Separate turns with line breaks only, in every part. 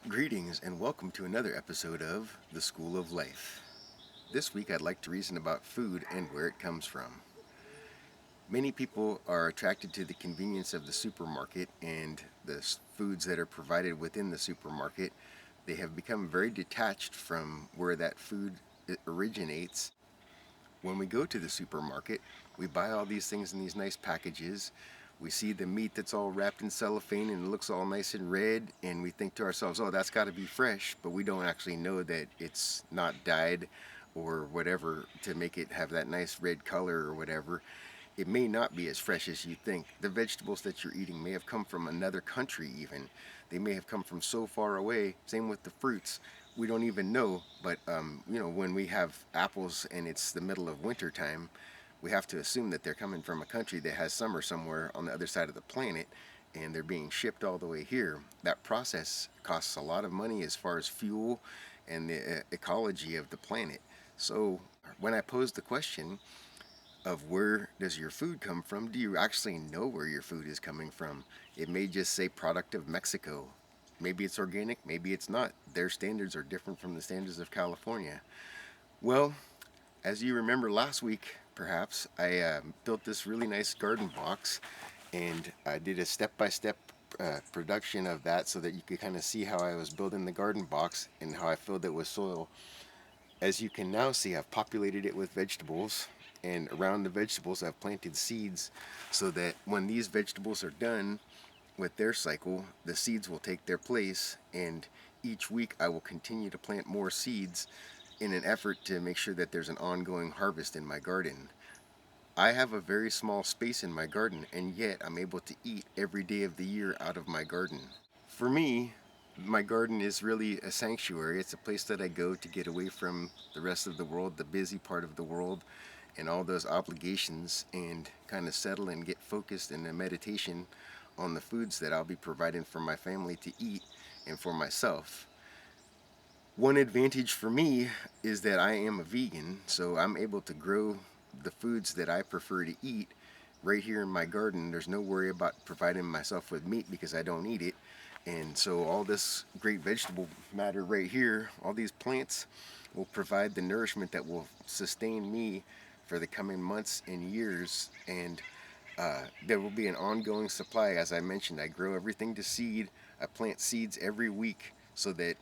Greetings and welcome to another episode of The School of Life. This week I'd like to reason about food and where it comes from. Many people are attracted to the convenience of the supermarket and the foods that are provided within the supermarket. They have become very detached from where that food originates. When we go to the supermarket, we buy all these things in these nice packages. We see the meat that's all wrapped in cellophane and it looks all nice and red, and we think to ourselves, oh, that's got to be fresh, but we don't actually know that it's not dyed or whatever to make it have that nice red color or whatever. It may not be as fresh as you think. The vegetables that you're eating may have come from another country, even. They may have come from so far away. Same with the fruits. We don't even know, but when we have apples and it's the middle of winter time, we have to assume that they're coming from a country that has summer somewhere on the other side of the planet, and they're being shipped all the way here. That process costs a lot of money as far as fuel and the ecology of the planet. So when I pose the question of where does your food come from, do you actually know where your food is coming from? It may just say product of Mexico. Maybe it's organic, maybe it's not. Their standards are different from the standards of California. Well, as you remember last week, perhaps, I built this really nice garden box, and I did a step-by-step production of that so that you could kind of see how I was building the garden box and how I filled it with soil. As you can now see, I've populated it with vegetables, and around the vegetables I've planted seeds so that when these vegetables are done with their cycle, the seeds will take their place, and each week I will continue to plant more seeds in an effort to make sure that there's an ongoing harvest in my garden. I have a very small space in my garden, and yet I'm able to eat every day of the year out of my garden. For me, my garden is really a sanctuary. It's a place that I go to get away from the rest of the world, the busy part of the world, and all those obligations, and kind of settle and get focused in a meditation on the foods that I'll be providing for my family to eat and for myself. One advantage for me is that I am a vegan, so I'm able to grow the foods that I prefer to eat right here in my garden. There's no worry about providing myself with meat because I don't eat it. And so all this great vegetable matter right here, all these plants will provide the nourishment that will sustain me for the coming months and years. And there will be an ongoing supply. As I mentioned, I grow everything to seed. I plant seeds every week so that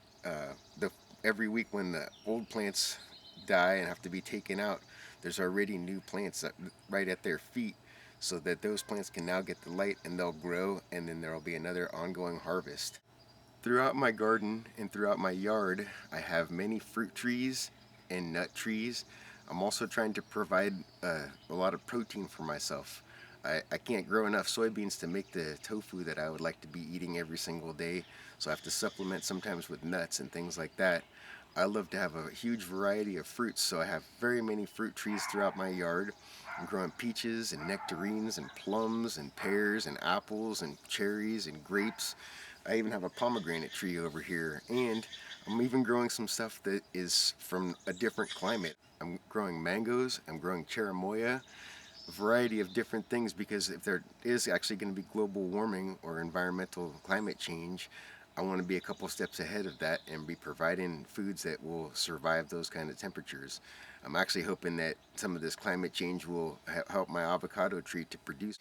the every week when the old plants die and have to be taken out, there's already new plants right at their feet, so that those plants can now get the light and they'll grow, and then there will be another ongoing harvest. Throughout my garden and throughout my yard, I have many fruit trees and nut trees. I'm also trying to provide a lot of protein for myself. I can't grow enough soybeans to make the tofu that I would like to be eating every single day, so I have to supplement sometimes with nuts and things like that. I love to have a huge variety of fruits, so I have very many fruit trees throughout my yard. I'm growing peaches and nectarines and plums and pears and apples and cherries and grapes. I even have a pomegranate tree over here, and I'm even growing some stuff that is from a different climate. I'm growing mangoes, I'm growing cherimoya, a variety of different things, because if there is actually going to be global warming or environmental climate change, I want to be a couple steps ahead of that and be providing foods that will survive those kind of temperatures. I'm actually hoping that some of this climate change will help my avocado tree to produce.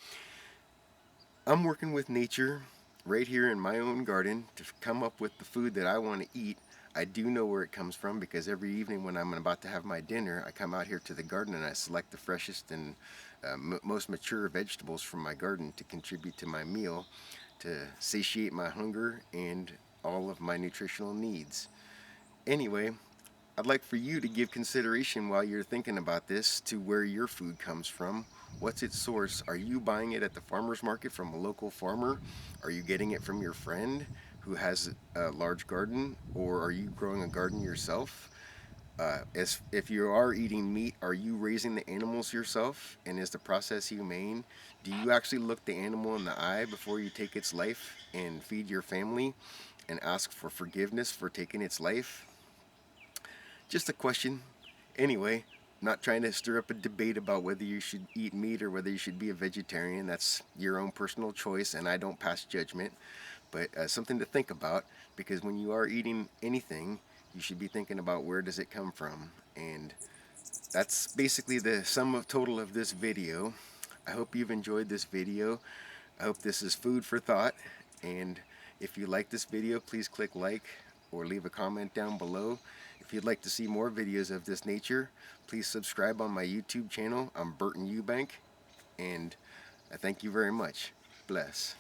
I'm working with nature right here in my own garden to come up with the food that I want to eat. I do know where it comes from because every evening when I'm about to have my dinner, I come out here to the garden and I select the freshest and most mature vegetables from my garden to contribute to my meal, to satiate my hunger and all of my nutritional needs. Anyway, I'd like for you to give consideration while you're thinking about this to where your food comes from. What's its source? Are you buying it at the farmer's market from a local farmer? Are you getting it from your friend who has a large garden? Or are you growing a garden yourself? If you are eating meat, are you raising the animals yourself? And is the process humane? Do you actually look the animal in the eye before you take its life and feed your family and ask for forgiveness for taking its life? Just a question. Anyway, not trying to stir up a debate about whether you should eat meat or whether you should be a vegetarian. That's your own personal choice, and I don't pass judgment. but something to think about, because when you are eating anything, you should be thinking about where does it come from. And that's basically the sum of total of this video. I hope you've enjoyed this video. I hope this is food for thought. And if you like this video, please click like or leave a comment down below. If you'd like to see more videos of this nature, please subscribe on my YouTube channel. I'm Burton Eubank, and I thank you very much. Bless.